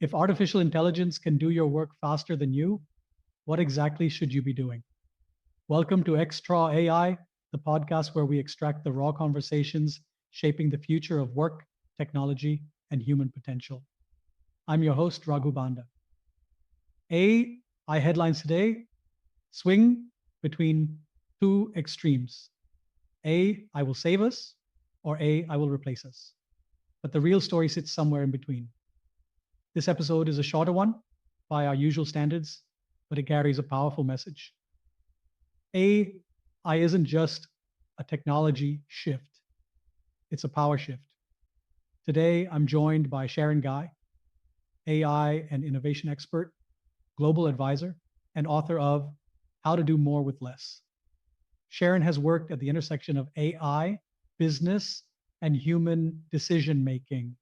If artificial intelligence can do your work faster than you, what exactly should you be doing? Welcome to XTrawAI, the podcast where we extract the raw conversations shaping the future of work, technology, and human potential. I'm your host, Raghu Banda. AI headlines today swing between two extremes. I will save us, or I will replace us. But the real story sits somewhere in between. This episode is a shorter one by our usual standards, but it carries a powerful message. AI isn't just a technology shift, it's a power shift. Today, I'm joined by Sharon Gai, AI and innovation expert, global advisor, and author of How to Do More with Less. Sharon has worked at the intersection of AI, business, and human decision making,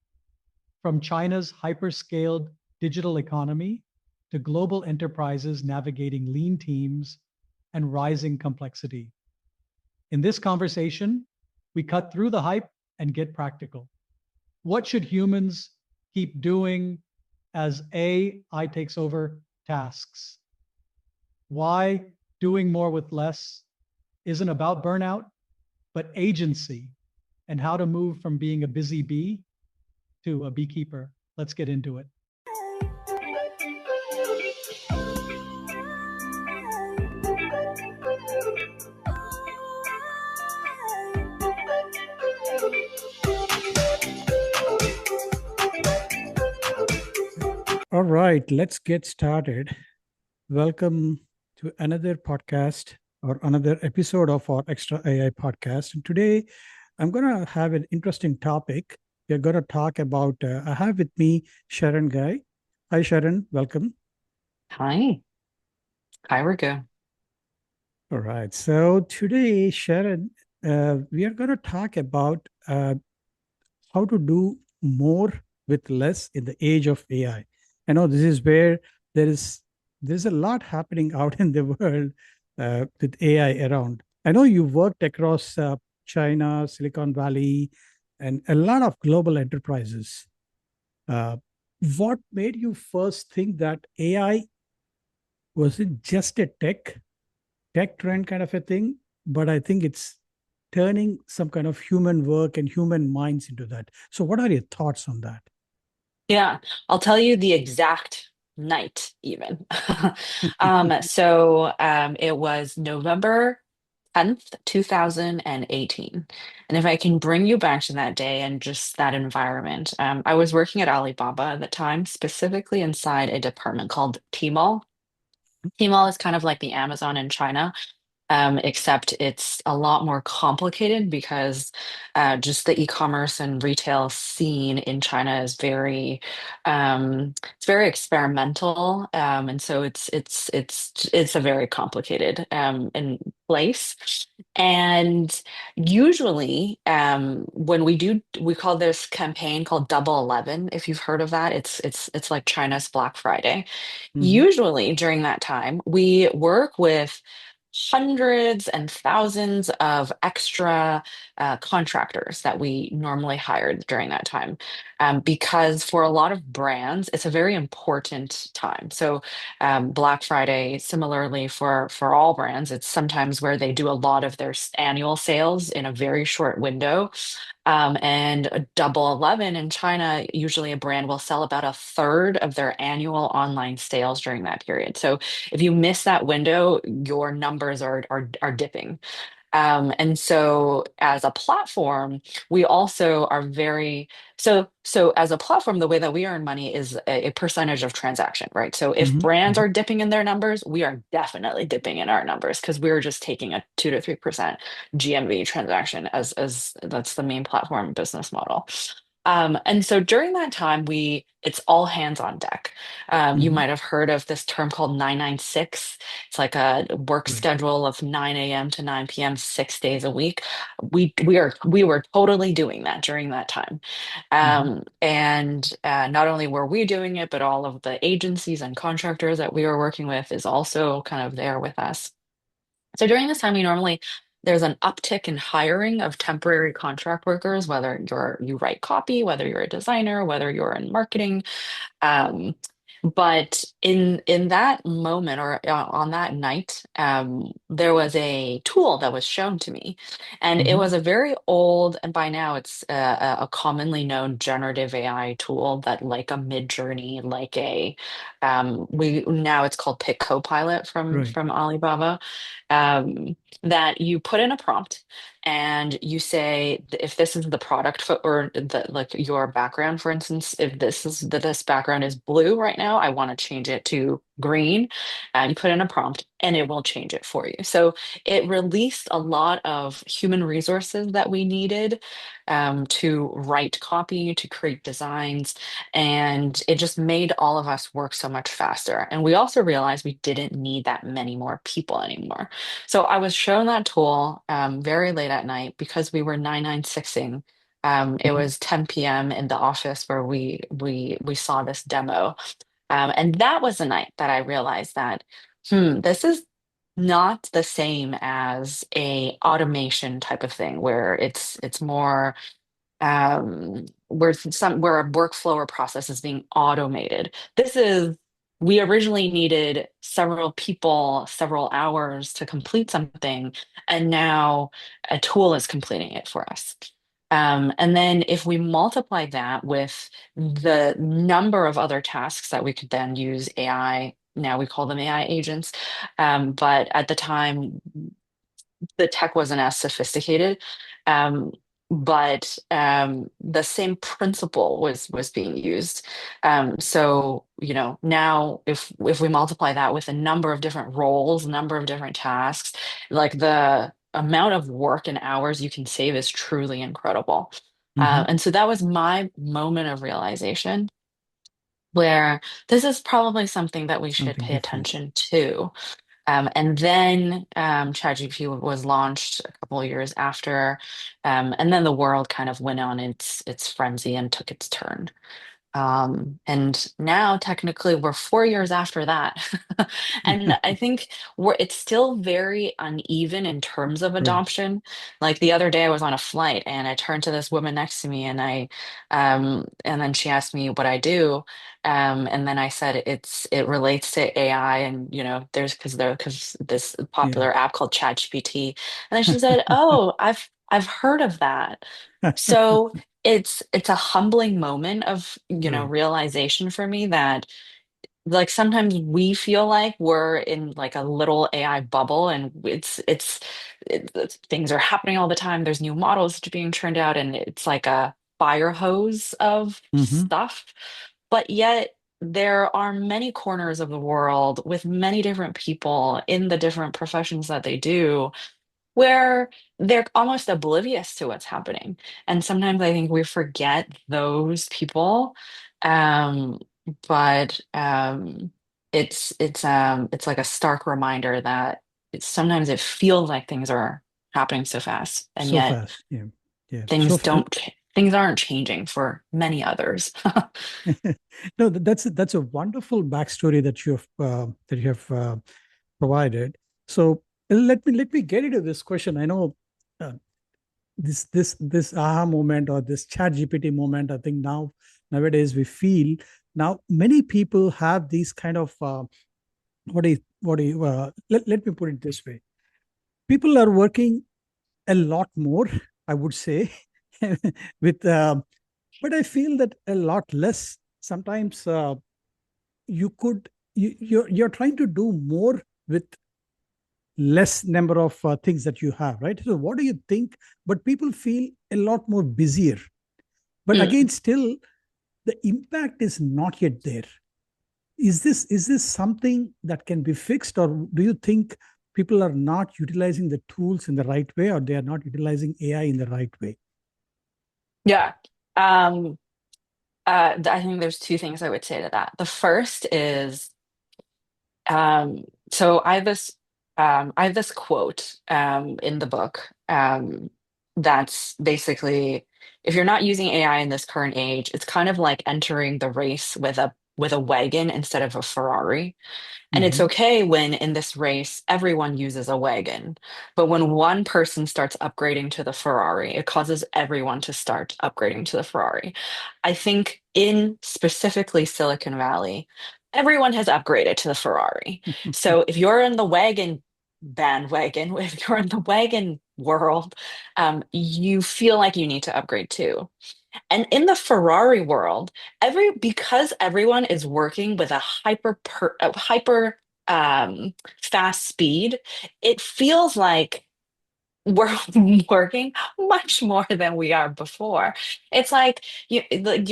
from China's hyperscaled digital economy to global enterprises navigating lean teams and rising complexity. In this conversation, we cut through the hype and get practical. What should humans keep doing as AI takes over tasks? Why doing more with less isn't about burnout, but agency, and how to move from being a busy bee to a beekeeper. Let's get into it. All right, let's get started. Welcome to another podcast or another episode of our Extra AI podcast. And today, I'm going to have an interesting topic. We're going to talk about, I have with me Sharon Gai. Hi, Sharon. Welcome. Hi. Hi, Raghu. All right. So today, Sharon, we are going to talk about how to do more with less in the age of AI. I know this is where there is there's a lot happening out in the world with AI around. I know you worked across China, Silicon Valley, and a lot of global enterprises. Uh, what made you first think that AI wasn't just a tech trend kind of a thing, but I think it's turning some kind of human work and human minds into that. So, what are your thoughts on that? Yeah, I'll tell you the exact night even. So it was November 10th, 2018. And if I can bring you back to that day and just that environment, I was working at Alibaba at the time, specifically inside a department called Tmall. Tmall is kind of like the Amazon in China. Except it's a lot more complicated because just the e-commerce and retail scene in China is it's very experimental, and so it's a very complicated in place. And usually, when we call this campaign called Double 11. If you've heard of that, it's like China's Black Friday. Mhm. Usually during that time, we work with hundreds and thousands of extra contractors that we normally hired during that time. Because for a lot of brands, it's a very important time. So Black Friday, similarly for all brands, it's sometimes where they do a lot of their annual sales in a very short window. And a Double 11 in China, usually a brand will sell about a third of their annual online sales during that period. So if you miss that window, your numbers are dipping. And so as a platform, we also are so as a platform, the way that we earn money is a percentage of transaction, right? So if Mhm. brands Mhm. are dipping in their numbers, we are definitely dipping in our numbers because we're just taking a 2 to 3% GMV transaction as that's the main platform business model. And so during that time, it's all hands on deck. You Mhm. might have heard of this term called 996. It's like a work Right. schedule of 9 a.m. to 9 p.m., 6 days a week. We were totally doing that during that time. Mhm. And not only were we doing it, but all of the agencies and contractors that we were working with is also kind of there with us. So during this time, we normally there's an uptick in hiring of temporary contract workers, whether you write copy, whether you're a designer, whether you're in marketing. Um, but in that moment or on that night, there was a tool that was shown to me, and it Mm-hmm. was a very old, and by now it's a commonly known generative AI tool that, like a Mid-Journey, like a we now it's called Pick Copilot Right. from Alibaba, that you put in a prompt and you say if this is the product or the like your background, for instance, if this background is blue right now, I want to change it to green, and you put in a prompt and it will change it for you. So it released a lot of human resources that we needed, to write copy, to create designs, and it just made all of us work so much faster. And we also realized we didn't need that many more people anymore. So I was shown that tool very late at night because we were 996ing. It Mm-hmm. was 10 p.m. in the office where we saw this demo. And that was the night that I realized that, this is not the same as a automation type of thing where it's more, where a workflow or process is being automated. This is We originally needed several people, several hours to complete something, and now a tool is completing it for us. And then if we multiply that with the number of other tasks that we could then use AI, now we call them AI agents, but at the time the tech wasn't as sophisticated. Um, but the same principle was being used. So, now if we multiply that with a number of different roles, number of different tasks, like the amount of work and hours you can save is truly incredible. Mm-hmm. And so that was my moment of realization where this is probably something that we should Something pay different. attention to. And then ChatGPT was launched a couple of years after, and then the world kind of went on its frenzy and took its turn. And now technically we're 4 years after that. And I think it's still very uneven in terms of Right. adoption. Like the other day I was on a flight and I turned to this woman next to me and then she asked me what I do. And then I said it relates to AI and because this Yeah. popular app called ChatGPT. And then she said, "Oh, I've heard of that." So it's a humbling moment of, Right. realization for me that, like, sometimes we feel like we're in like a little AI bubble and things are happening all the time. There's new models being churned out and it's like a fire hose of Mm-hmm. stuff. But yet there are many corners of the world with many different people in the different professions that they do where they're almost oblivious to what's happening. And sometimes I think we forget those people. Um, but it's like a stark reminder that sometimes it feels like things are happening so fast, and So yet fast. Yeah. Yeah. things don't things aren't changing for many others. No, that's a wonderful backstory that you have provided. So let me get into this question. I know uh, this aha moment or this chat GPT moment. I think nowadays we feel now many people have these kind of what do you let me put it this way. People are working a lot more, I would say, with but I feel that a lot less sometimes. You're trying to do more with less number of things that you have, right? So what do you think? But people feel a lot more busier, but Mm. again still the impact is not yet there. Is this something that can be fixed, or do you think people are not utilizing the tools in the right way, or they are not utilizing AI in the right way? Yeah. Um, I think there's two things I would say to that. The first is, so I have this quote in the book, that's basically, if you're not using AI in this current age, it's kind of like entering the race with a with a wagon instead of a Ferrari. And it's Hmm. okay when in this race, everyone uses a wagon. But when one person starts upgrading to the Ferrari, it causes everyone to start upgrading to the Ferrari. I think in specifically Silicon Valley, everyone has upgraded to the Ferrari. So if you're in the wagon bandwagon, if you're in the wagon world, you feel like you need to upgrade too. And in the Ferrari world, because everyone is working with a hyper fast speed, it feels like we're working much more than we are before. It's like you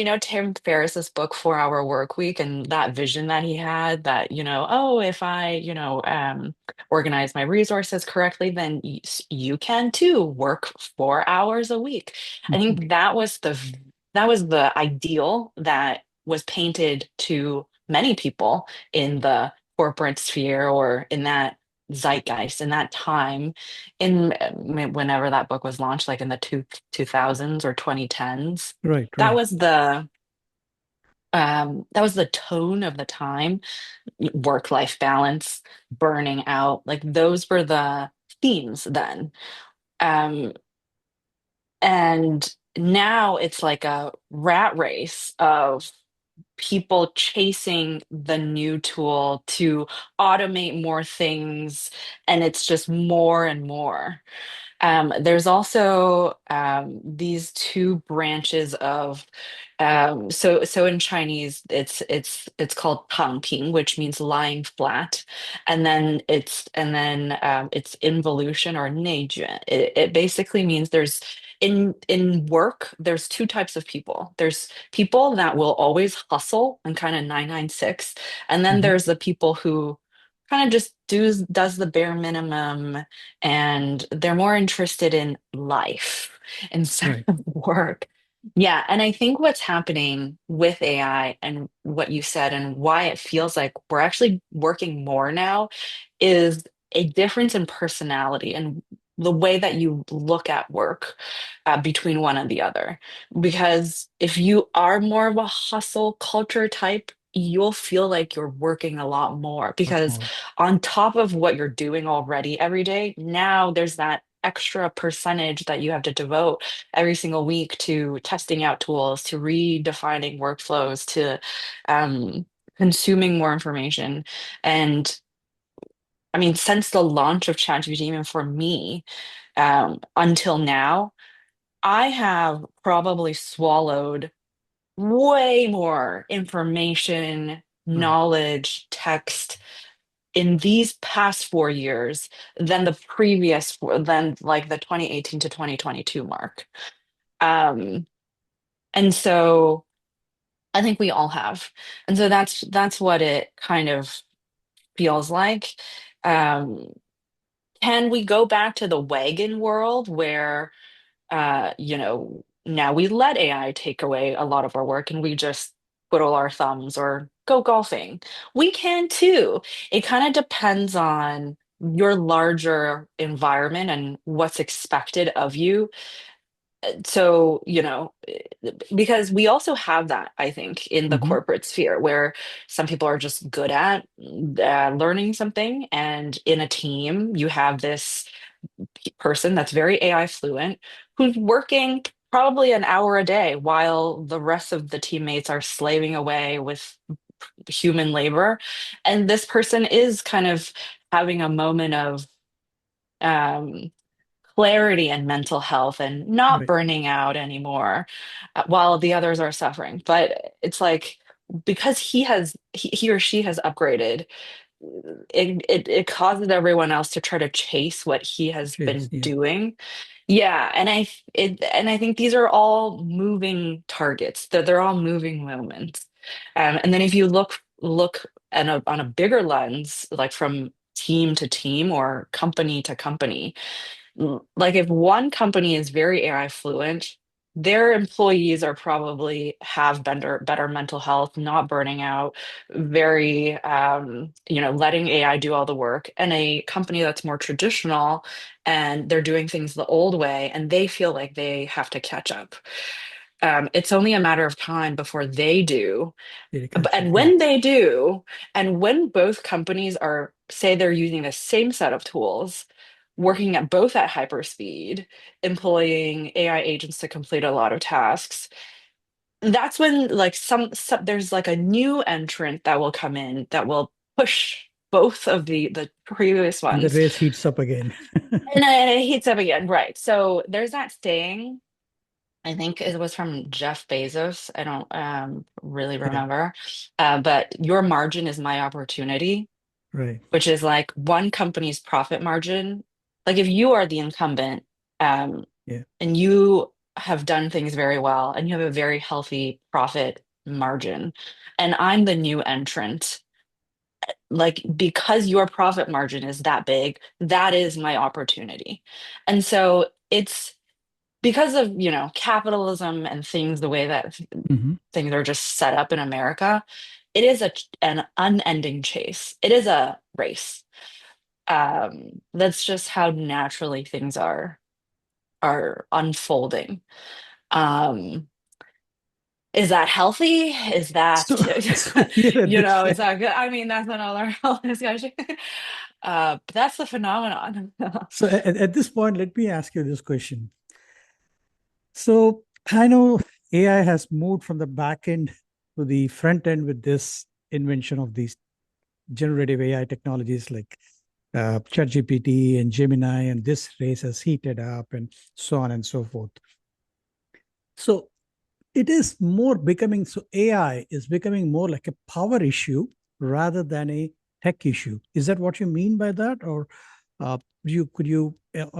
know Tim Ferriss's book 4 Hour Work Week and that vision that he had that oh if I organize my resources correctly then you can too work 4 hours a week. I think that was the ideal that was painted to many people in the corporate sphere or in that zeitgeist in that time in whenever that book was launched, like in the 2000s or 2010s. Right, That right. was the tone of the time. Work-life balance, burning out, like those were the themes then. Um, and now it's like a rat race of people chasing the new tool to automate more things, and it's just more and more. There's also these two branches of so in Chinese it's called tangping, which means lying flat, and then it's involution or neijue. It basically means there's in work there's two types of people. There's people that will always hustle and kind of 996, and then Hmm. there's the people who kind of just does the bare minimum and they're more interested in life instead Right. of work. Yeah, and I think what's happening with AI and what you said and why it feels like we're actually working more now is a difference in personality and the way that you look at work between one and the other. Because if you are more of a hustle culture type, you'll feel like you're working a lot more Lot because more. on top of what you're doing already every day, now there's that extra percentage that you have to devote every single week to testing out tools, to redefining workflows, to um, consuming more information. And I mean, since the launch of ChatGPT, even for me, until now, I have probably swallowed way more information, Right. knowledge, text in these past 4 years than than like the 2018 to 2022 mark. Um, and so I think we all have. And so that's what it kind of feels like. Um, can we go back to the wagon world where now we let AI take away a lot of our work and we just twiddle our thumbs or go golfing. We can too. It kind of depends on your larger environment and what's expected of you. So, because we also have that, I think, in the Hmm. corporate sphere where some people are just good at learning something. And in a team, you have this person that's very AI fluent who's working probably an hour a day while the rest of the teammates are slaving away with human labor. And this person is kind of having a moment of um, clarity and mental health and not Right. burning out anymore while the others are suffering. But it's like because he or she has upgraded, it causes everyone else to try to chase what he has Cheers. been Yeah. doing. Yeah, and I think these are all moving targets. They're all moving moments. And then if you look on a bigger lens, like from team to team or company to company, like if one company is very AI fluent, their employees are probably have better mental health, not burning out, very letting AI do all the work. And a company that's more traditional and they're doing things the old way and they feel like they have to catch up. It's only a matter of time before they do. They catch up. And Yeah. when they do, and when both companies are, say they're using the same set of tools, working at both at hyperspeed, employing AI agents to complete a lot of tasks, that's when like some there's like a new entrant that will come in that will push both of the previous And the ones. race heats up again. And it heats up again, right? So there's that saying, I think it was from Jeff Bezos. I don't really Yeah. remember. But your margin is my opportunity, Right. which is like one company's profit margin. Like if you are the incumbent, um, Yeah. and you have done things very well and you have a very healthy profit margin, and I'm the new entrant, like because your profit margin is that big, that is my opportunity. And so it's because of, capitalism and things, the way that Hmm. things are just set up in America, it is an unending chase. It is a race. That's just how naturally things are unfolding. Um, is that healthy? Is that, So, so here at this, is that good? I mean, that's another whole discussion. But that's the phenomenon. so at this point, let me ask you this question. So I know AI has moved from the back end to the front end with this invention of these generative AI technologies like ChatGPT and Gemini, and this race has heated up and so on and so forth. So it is more becoming, so AI is becoming more like a power issue rather than a tech issue. Is that what you mean by that? Or or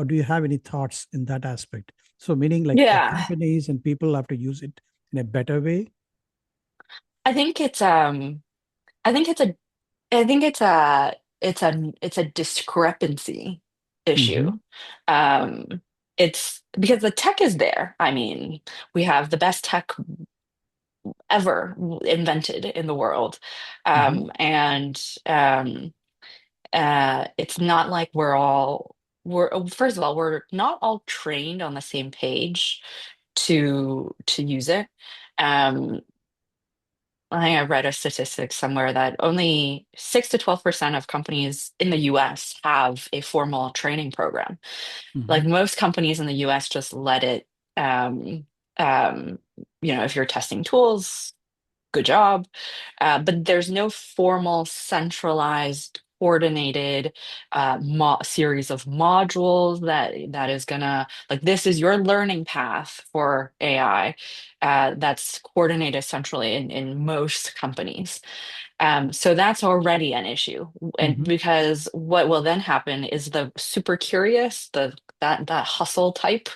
do you have any thoughts in that aspect? So meaning like the Yeah, companies and people have to use it in a better way. I think it's I think it's a I think it's a discrepancy issue. Hmm. Um, it's because the tech is there. I mean, we have the best tech ever invented in the world. Hmm. And it's not like we're first of all, we're not all trained on the same page to use it. Um, I think I read a statistic somewhere that only 6 to 12% of companies in the US have a formal training program. Like Hmm. most companies in the US just let it, um, um, if you're testing tools, good job. But there's no formal, centralized, coordinated series of modules that is gonna like this is your learning path for AI that's coordinated centrally in most companies. So that's already an issue, and Hmm. because what will then happen is the super curious, that hustle type,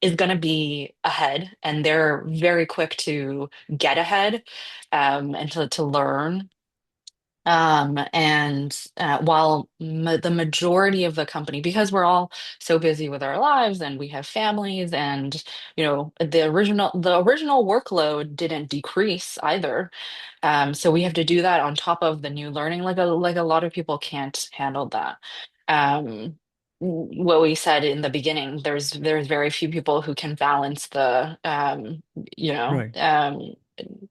is going to be ahead, and they're very quick to get ahead, and to learn. And while the majority of the company, because we're all so busy with our lives and we have families, and the original workload didn't decrease either. So we have to do that on top of the new learning. Like a lot of people can't handle that. Um, what we said in the beginning, there's very few people who can balance you know, Right. um,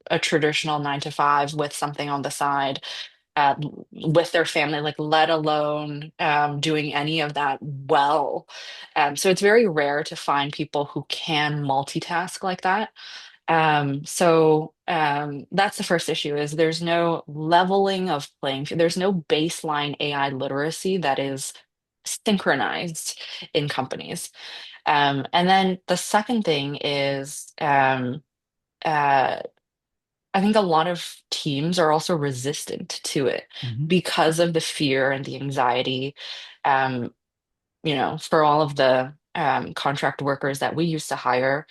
a traditional 9 to 5 with something on the side, uh, with their family, like let alone doing any of that well. So it's very rare to find people who can multitask like that. So that's the first issue is there's no leveling of playing field. There's no baseline AI literacy that is synchronized in companies. And then the second thing is uh, I think a lot of teams are also resistant to it Hmm. because of the fear and the anxiety. Um, for all of the contract workers that we used to hire,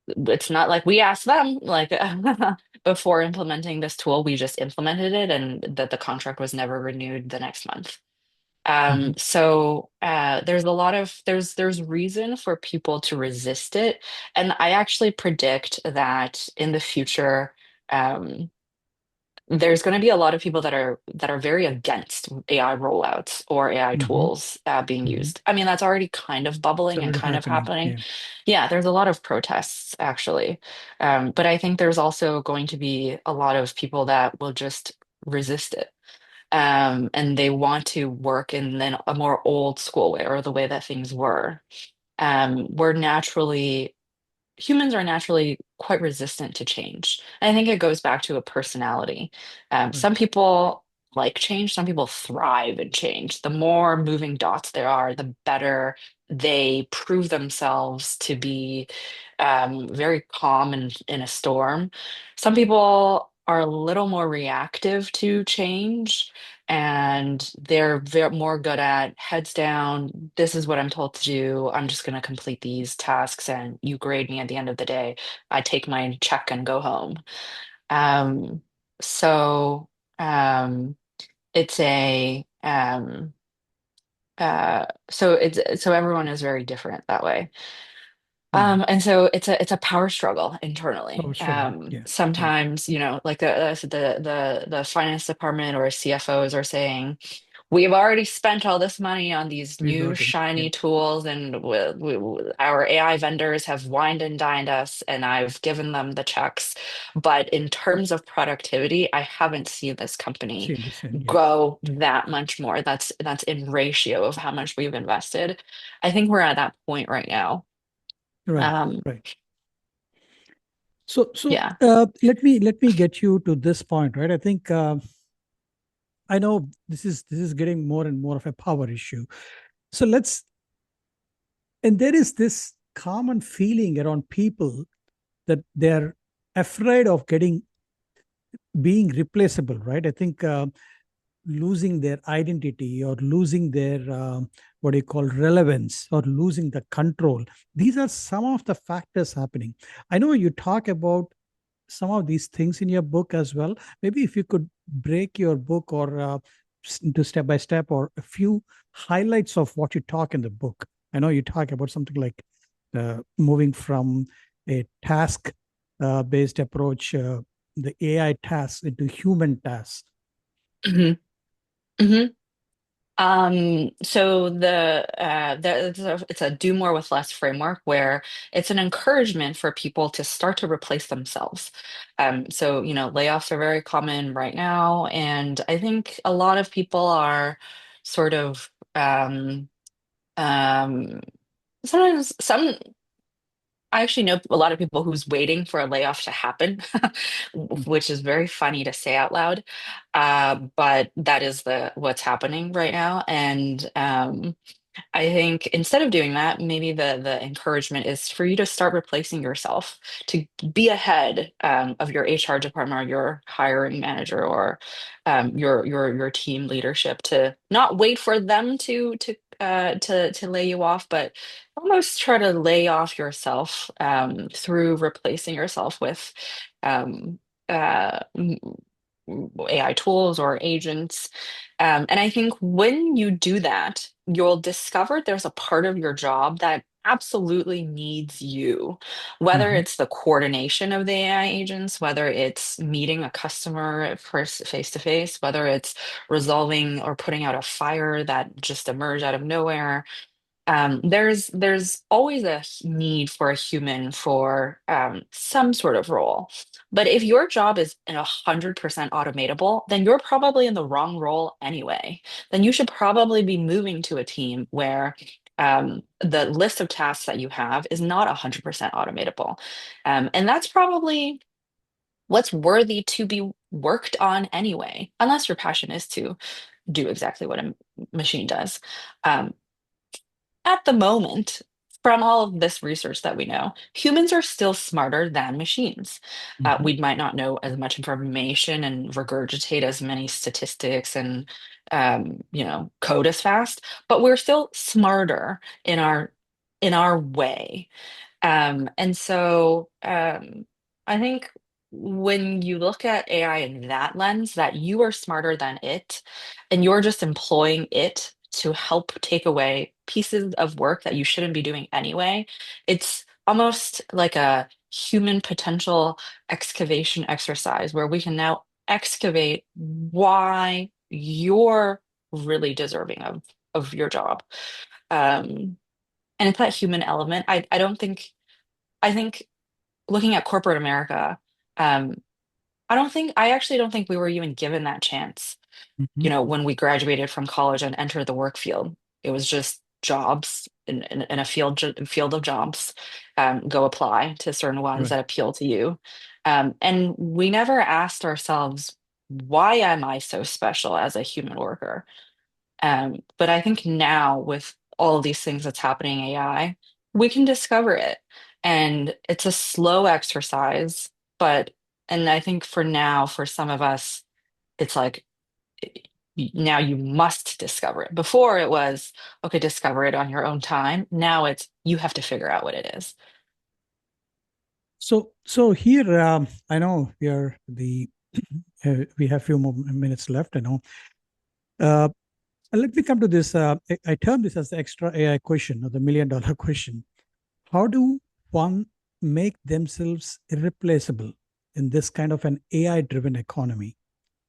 it's not like we asked them like before implementing this tool, we just implemented it and that the contract was never renewed the next month. Hmm. So there's a lot of there's reason for people to resist it. And I actually predict that in the future, um, there's going to be a lot of people that are very against AI rollouts or AI Hmm. tools being Hmm. used. I mean, that's already kind of It's bubbling and already kind of happening. happening. Yeah. Yeah, there's a lot of protests actually. But I think there's also going to be a lot of people that will just resist it. And they want to work in then a more old school way or the way that things were. We're naturally Humans are naturally quite resistant to change. And I think it goes back to a personality. Right. Some people like change, some people thrive in change. The more moving dots there are, the better they prove themselves to be very calm in a storm. Some people are a little more reactive to change and they're more good at heads down. This is what I'm told to do. I'm just going to complete these tasks, and you grade me at the end of the day. I take my check and go home. Um, so um, it's a so everyone is very different that way. Hmm. And so it's a power struggle internally. Power struggle. Yeah. Yeah. Sometimes, like the finance department or CFOs are saying, we've already spent all this money on these We new got it. Yeah. shiny tools, and our AI vendors have wined and dined us, and I've given them the checks. But in terms of productivity, I haven't seen this company Seen the same. Yeah. go that much more. That's in ratio of how much we've invested. I think we're at that point right now. Right. Um, Right. So yeah. let me get you to this point, right? I think I know this is getting more and more of a power issue. So let's and there is this common feeling around people that they're afraid of getting being replaceable, right? I think losing their identity or losing their what do you call relevance or losing the control. These are some of the factors happening. I know you talk about some of these things in your book as well. Maybe if you could break your book or into step by step or a few highlights of what you talk in the book. I know you talk about something like moving from a task based approach, the AI tasks into human tasks. hmm hmm so it's a do more with less framework where it's an encouragement for people to start to replace themselves. So, layoffs are very common right now, and I think a lot of people are sort of um, sometimes some I actually know a lot of people who's waiting for a layoff to happen, which is very funny to say out loud. But that is the what's happening right now. And I think instead of doing that, maybe the encouragement is for you to start replacing yourself, to be ahead of your HR department or your hiring manager or your team leadership, to not wait for them to lay you off, but almost try to lay off yourself through replacing yourself with um, uh, AI tools or agents. And I think when you do that, you'll discover there's a part of your job that absolutely needs you, whether Mhm. it's the coordination of the AI agents, whether it's meeting a customer face to face, whether it's resolving or putting out a fire that just emerged out of nowhere. There's always a need for a human for some sort of role. But if your job is 100% automatable, then you're probably in the wrong role anyway. Then you should probably be moving to a team where the list of tasks that you have is not 100% automatable. And that's probably what's worthy to be worked on anyway, unless your passion is to do exactly what a machine does. Um, at the moment, from all of this research that we know, humans are still smarter than machines. Mhm. We might not know as much information and regurgitate as many statistics and code as fast, but we're still smarter in our way. And so I think when you look at AI in that lens, that you are smarter than it, and you're just employing it to help take away pieces of work that you shouldn't be doing anyway, it's almost like a human potential excavation exercise where we can now excavate why you're really deserving of your job. Um, and it's that human element. I don't think I think looking at corporate America, um, I actually don't think we were even given that chance, Mhm. when we graduated from college and entered the work field. It was just jobs in a field of jobs. Go apply to certain ones Right. that appeal to you. And we never asked ourselves, why am I so special as a human worker? But I think now with all of these things that's happening AI, we can discover it. And it's a slow exercise, but and I think for now, for some of us, it's like now you must discover it. Before it was, okay, discover it on your own time. Now it's you have to figure out what it is. So here, I know we have few more minutes left. I know. Uh, Let me come to this. I term this as the extra AI question or the $1 million question. How do one make themselves irreplaceable in this kind of an AI-driven economy?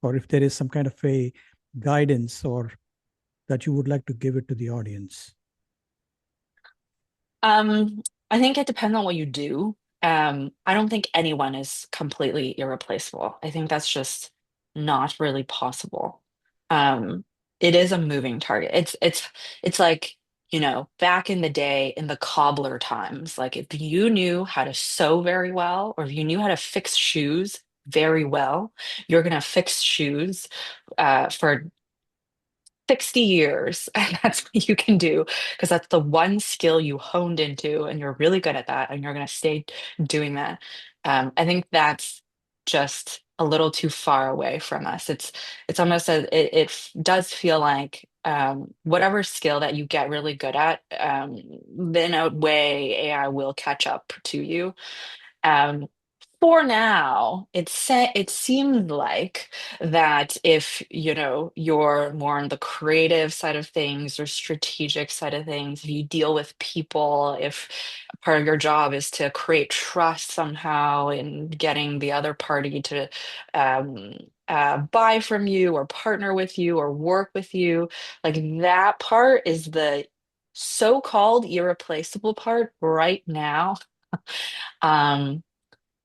Or if there is some kind of a guidance or that you would like to give it to the audience? Um, I think it depends on what you do. I don't think anyone is completely irreplaceable. I think that's just not really possible. Um, it is a moving target. It's like, back in the day in the cobbler times, like if you knew how to sew very well, or if you knew how to fix shoes very well, you're gonna fix shoes for 60 years. And that's what you can do because that's the one skill you honed into and you're really good at that and you're going to stay doing that. I think that's just a little too far away from us. It's almost as does feel like whatever skill that you get really good at, then a way AI will catch up to you. Um, for now, it seemed like that if you're more on the creative side of things or strategic side of things, if you deal with people, if part of your job is to create trust somehow in getting the other party to um, buy from you or partner with you or work with you, like that part is the so-called irreplaceable part right now. Um,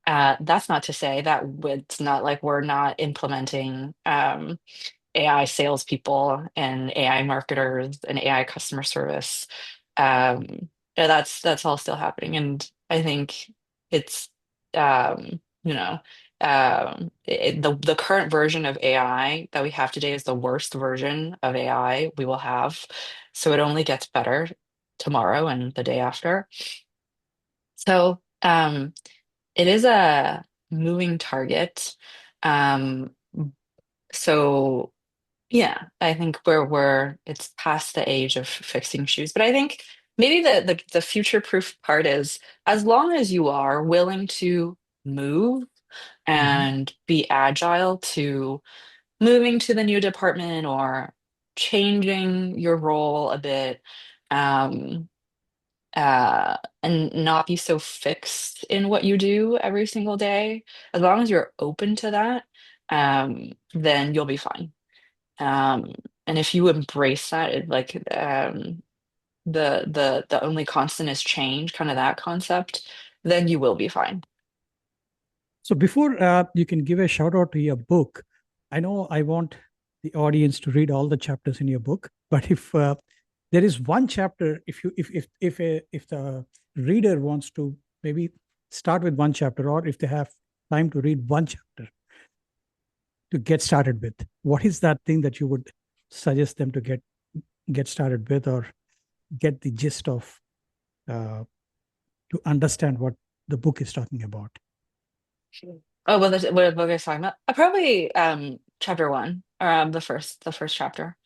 that's not to say that it's not like we're not implementing AI salespeople and AI marketers and AI customer service. Yeah, that's all still happening, and I think it's um, you know the current version of AI that we have today is the worst version of AI we will have, so it only gets better tomorrow and the day after. So. It is a moving target. Um, so yeah, I think it's past the age of fixing shoes. But I think maybe the future proof part is as long as you are willing to move Mhm. and be agile to moving to the new department or changing your role a bit. Um, and not be so fixed in what you do every single day. As long as you're open to that, then you'll be fine. Um, and if you embrace that, like the only constant is change, kind of that concept, then you will be fine. So before you can give a shout out to your book, I know I want the audience to read all the chapters in your book, but if there is one chapter, if the reader wants to maybe start with one chapter, or if they have time to read one chapter to get started with, what is that thing that you would suggest them to get started with, or get the gist of uh, to understand what the book is talking about? Oh, well, what book I was talking about? Probably chapter one, or the first chapter.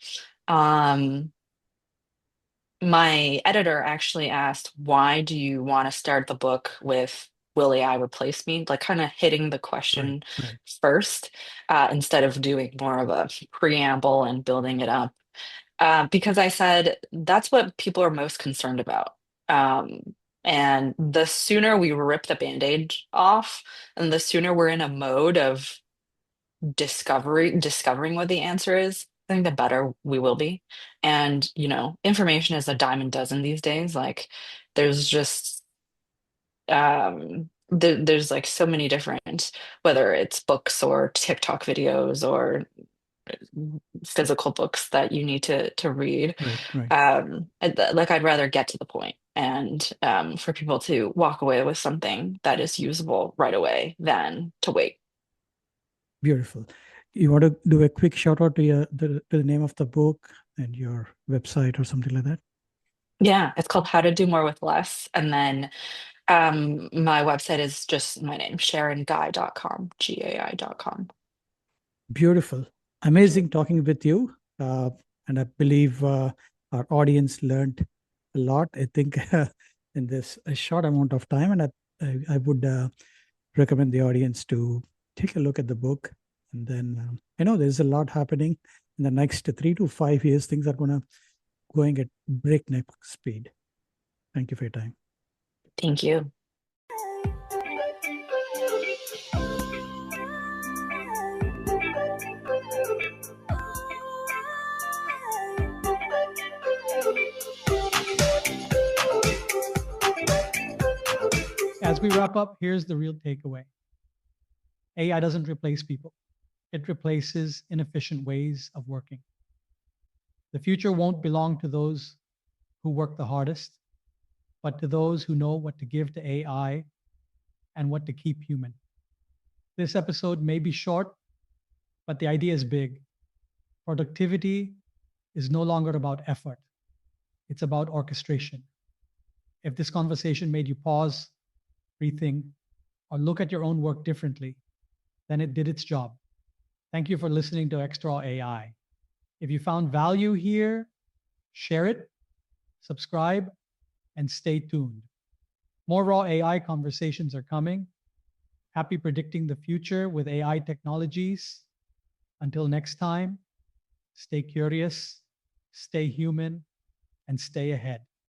Um, my editor actually asked, why do you want to start the book with will AI replace me? Like kind of hitting the Right, question right. first, instead of doing more of a preamble and building it up. Because I said that's what people are most concerned about. And the sooner we rip the band-aid off, and the sooner we're in a mode of discovering what the answer is, I think the better we will be. And, information is a dime a dozen these days. Like there's just there's like so many different, whether it's books or TikTok videos or physical books that you need to read. Right, right. Like I'd rather get to the point and for people to walk away with something that is usable right away than to wait. Beautiful. You want to do a quick shout out to the name of the book and your website or something like that? Yeah, it's called How to Do More with Less. And then my website is just my name, SharonGai.com, GAI.com. Beautiful. Amazing talking with you. And I believe our audience learned a lot, I think, in this a short amount of time. And I would recommend the audience to take a look at the book. And then I know there's a lot happening in the next 3 to 5 years. Things are going at breakneck speed. Thank you for your time. Thank you. As we wrap up, here's the real takeaway. AI doesn't replace people. It replaces inefficient ways of working. The future won't belong to those who work the hardest, but to those who know what to give to AI and what to keep human. This episode may be short, but the idea is big. Productivity is no longer about effort. It's about orchestration. If this conversation made you pause, rethink, or look at your own work differently, then it did its job. Thank you for listening to XTrawAI. If you found value here, share it, subscribe, and stay tuned. More raw AI conversations are coming. Happy predicting the future with AI technologies. Until next time, stay curious, stay human, and stay ahead.